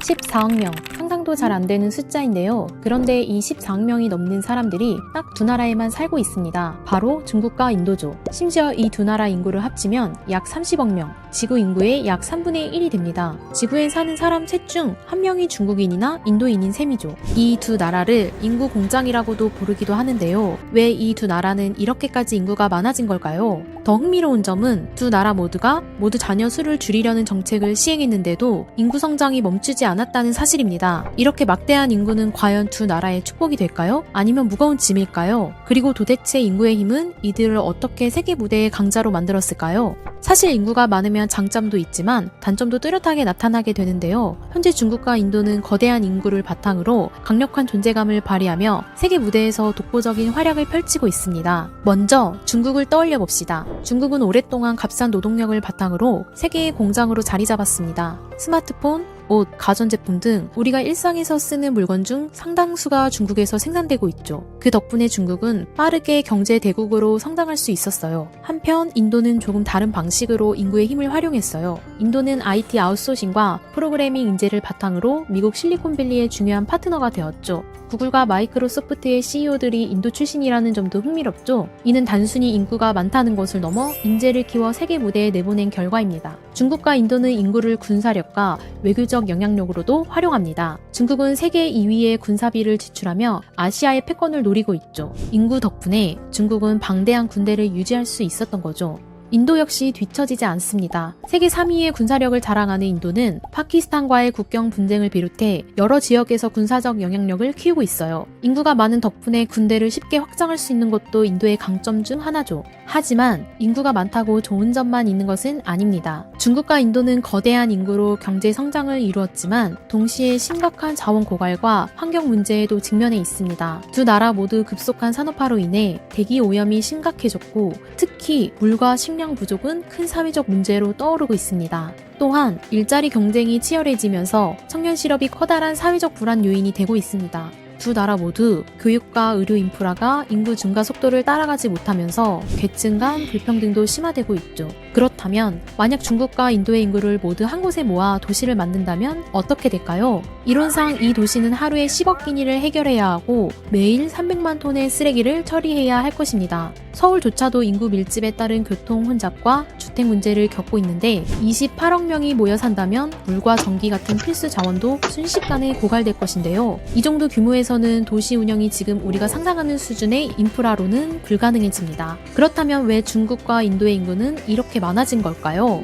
14억 명, 상상도 잘 안 되는 숫자인데요. 그런데 이 14억 명이 넘는 사람들이 딱 두 나라에만 살고 있습니다. 바로 중국과 인도죠. 심지어 이 두 나라 인구를 합치면 약 30억 명, 지구 인구의 약 3분의 1이 됩니다. 지구에 사는 사람 셋 중 한 명이 중국인이나 인도인인 셈이죠. 이 두 나라를 인구 공장이라고도 부르기도 하는데요. 왜 이 두 나라는 이렇게까지 인구가 많아진 걸까요? 더 흥미로운 점은 두 나라 모두가 모두 자녀 수를 줄이려는 정책을 시행했는데도 인구 성장이 멈추지 않았다는 사실입니다. 이렇게 막대한 인구는 과연 두 나라의 축복이 될까요? 아니면 무거운 짐일까요? 그리고 도대체 인구의 힘은 이들을 어떻게 세계 무대의 강자로 만들었을까요? 사실 인구가 많으면 장점도 있지만 단점도 뚜렷하게 나타나게 되는데요. 현재 중국과 인도는 거대한 인구를 바탕으로 강력한 존재감을 발휘하며 세계 무대에서 독보적인 활약을 펼치고 있습니다. 먼저 중국을 떠올려 봅시다. 중국은 오랫동안 값싼 노동력을 바탕으로 세계의 공장으로 자리 잡았습니다. 스마트폰, 옷, 가전제품 등 우리가 일상에서 쓰는 물건 중 상당수가 중국에서 생산되고 있죠. 그 덕분에 중국은 빠르게 경제 대국으로 성장할 수 있었어요. 한편 인도는 조금 다른 방식으로 인구의 힘을 활용했어요. 인도는 IT 아웃소싱과 프로그래밍 인재를 바탕으로 미국 실리콘밸리의 중요한 파트너가 되었죠. 구글과 마이크로소프트의 CEO들이 인도 출신이라는 점도 흥미롭죠. 이는 단순히 인구가 많다는 것을 넘어 인재를 키워 세계 무대에 내보낸 결과입니다. 중국과 인도는 인구를 군사력과 외교적 영향력으로도 활용합니다. 중국은 세계 2위의 군사비를 지출하며 아시아의 패권을 노리고 있죠. 인구 덕분에 중국은 방대한 군대를 유지할 수 있었던 거죠. 인도 역시 뒤처지지 않습니다. 세계 3위의 군사력을 자랑하는 인도는 파키스탄과의 국경 분쟁을 비롯해 여러 지역에서 군사적 영향력을 키우고 있어요. 인구가 많은 덕분에 군대를 쉽게 확장할 수 있는 것도 인도의 강점 중 하나죠. 하지만 인구가 많다고 좋은 점만 있는 것은 아닙니다. 중국과 인도는 거대한 인구로 경제 성장을 이루었지만 동시에 심각한 자원 고갈과 환경 문제에도 직면해 있습니다. 두 나라 모두 급속한 산업화로 인해 대기 오염이 심각해졌고 특히 물과 식량 부족은 큰 사회적 문제로 떠오르고 있습니다. 또한 일자리 경쟁이 치열해지면서 청년 실업이 커다란 사회적 불안 요인이 되고 있습니다. 두 나라 모두 교육과 의료 인프라가 인구 증가 속도를 따라가지 못하면서 계층 간 불평등도 심화되고 있죠. 그렇다면 만약 중국과 인도의 인구를 모두 한 곳에 모아 도시를 만든다면 어떻게 될까요? 이론상 이 도시는 하루에 10억 끼니를 해결해야 하고 매일 300만 톤의 쓰레기를 처리해야 할 것입니다. 서울조차도 인구 밀집에 따른 교통 혼잡과 주택 문제를 겪고 있는데 28억 명이 모여 산다면 물과 전기 같은 필수 자원도 순식간에 고갈될 것인데요. 이 정도 규모에서는 도시 운영이 지금 우리가 상상하는 수준의 인프라로는 불가능해집니다. 그렇다면 왜 중국과 인도의 인구는 이렇게 많아진 걸까요?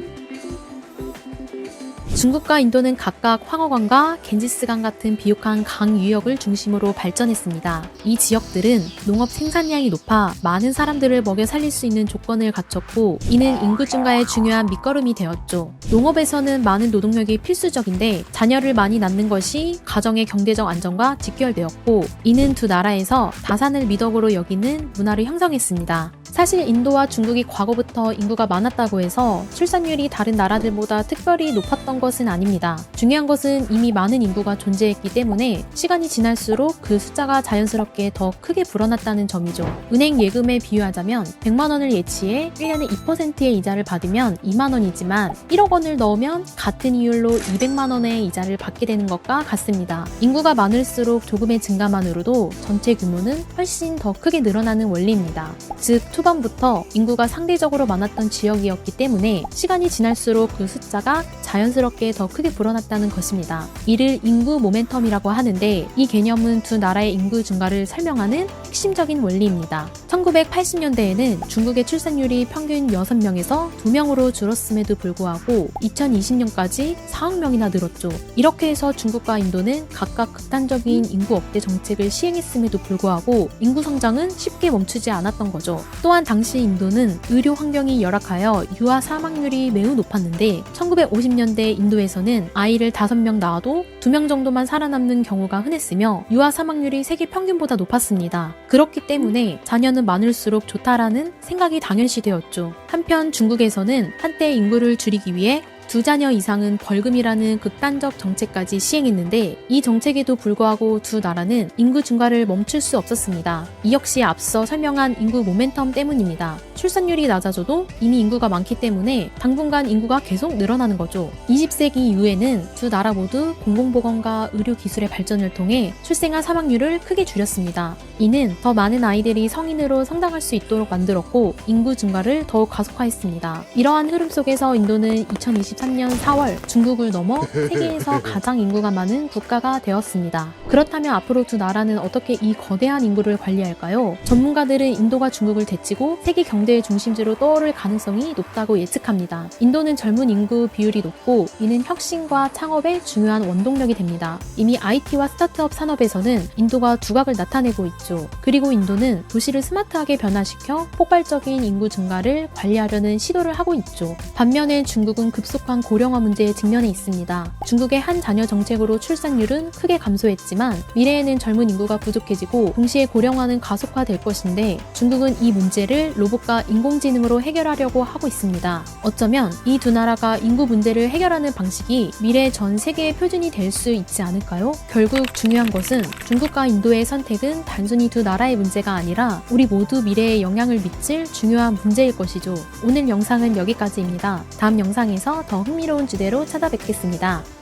중국과 인도는 각각 황허강과 겐지스강 같은 비옥한 강 유역을 중심으로 발전했습니다. 이 지역들은 농업 생산량이 높아 많은 사람들을 먹여 살릴 수 있는 조건을 갖췄고 이는 인구 증가의 중요한 밑거름이 되었죠. 농업에서는 많은 노동력이 필수적인데 자녀를 많이 낳는 것이 가정의 경제적 안정과 직결되었고 이는 두 나라에서 다산을 미덕으로 여기는 문화를 형성했습니다. 사실 인도와 중국이 과거부터 인구가 많았다고 해서 출산율이 다른 나라들보다 특별히 높았던 것은 아닙니다. 중요한 것은 이미 많은 인구가 존재했기 때문에 시간이 지날수록 그 숫자가 자연스럽게 더 크게 불어났다는 점이죠. 은행 예금에 비유하자면 100만 원을 예치해 1년에 2%의 이자를 받으면 2만 원이지만 1억 원을 넣으면 같은 이율로 200만 원의 이자를 받게 되는 것과 같습니다. 인구가 많을수록 조금의 증가만으로도 전체 규모는 훨씬 더 크게 늘어나는 원리입니다. 즉 초반부터 인구가 상대적으로 많았던 지역이었기 때문에 시간이 지날수록 그 숫자가 자연스럽게 더 크게 불어났다는 것입니다. 이를 인구 모멘텀이라고 하는데 이 개념은 두 나라의 인구 증가를 설명하는 핵심적인 원리입니다. 1980년대에는 중국의 출산율이 평균 6명에서 2명으로 줄었음에도 불구하고 2020년까지 4억 명이나 늘었죠. 이렇게 해서 중국과 인도는 각각 극단적인 인구 억제 정책을 시행했음에도 불구하고 인구 성장은 쉽게 멈추지 않았던 거죠. 또한 당시 인도는 의료 환경이 열악하여 유아 사망률이 매우 높았는데 1950년대 인도에서는 아이를 5명 낳아도 2명 정도만 살아남는 경우가 흔했으며 유아 사망률이 세계 평균보다 높았습니다. 그렇기 때문에 자녀는 많을수록 좋다라는 생각이 당연시 되었죠. 한편 중국에서는 한때 인구를 줄이기 위해 2자녀 이상은 벌금이라는 극단적 정책까지 시행했는데 이 정책에도 불구하고 두 나라는 인구 증가를 멈출 수 없었습니다. 이 역시 앞서 설명한 인구 모멘텀 때문입니다. 출산율이 낮아져도 이미 인구가 많기 때문에 당분간 인구가 계속 늘어나는 거죠. 20세기 이후에는 두 나라 모두 공공보건과 의료기술의 발전을 통해 출생아 사망률을 크게 줄였습니다. 이는 더 많은 아이들이 성인으로 성장할 수 있도록 만들었고 인구 증가를 더욱 가속화했습니다. 이러한 흐름 속에서 인도는 2023년 4월 중국을 넘어 세계에서 가장 인구가 많은 국가가 되었습니다. 그렇다면 앞으로 두 나라는 어떻게 이 거대한 인구를 관리할까요? 전문가들은 인도가 중국을 제치고 세계 경제의 중심지로 떠오를 가능성이 높다고 예측합니다. 인도는 젊은 인구 비율이 높고 이는 혁신과 창업의 중요한 원동력이 됩니다. 이미 IT와 스타트업 산업에서는 인도가 두각을 나타내고 있죠. 그리고 인도는 도시를 스마트하게 변화시켜 폭발적인 인구 증가를 관리하려는 시도를 하고 있죠. 반면에 중국은 급속한 고령화 문제에 직면해 있습니다. 중국의 한 자녀 정책으로 출산율은 크게 감소했지만 미래에는 젊은 인구가 부족해지고 동시에 고령화는 가속화될 것인데 중국은 이 문제를 로봇과 인공지능으로 해결하려고 하고 있습니다. 어쩌면 이 두 나라가 인구 문제를 해결하는 방식이 미래 전 세계의 표준이 될 수 있지 않을까요? 결국 중요한 것은 중국과 인도의 선택은 단순히 두 나라의 문제가 아니라 우리 모두 미래에 영향을 미칠 중요한 문제일 것이죠. 오늘 영상은 여기까지입니다. 다음 영상에서 더 흥미로운 주제로 찾아뵙겠습니다.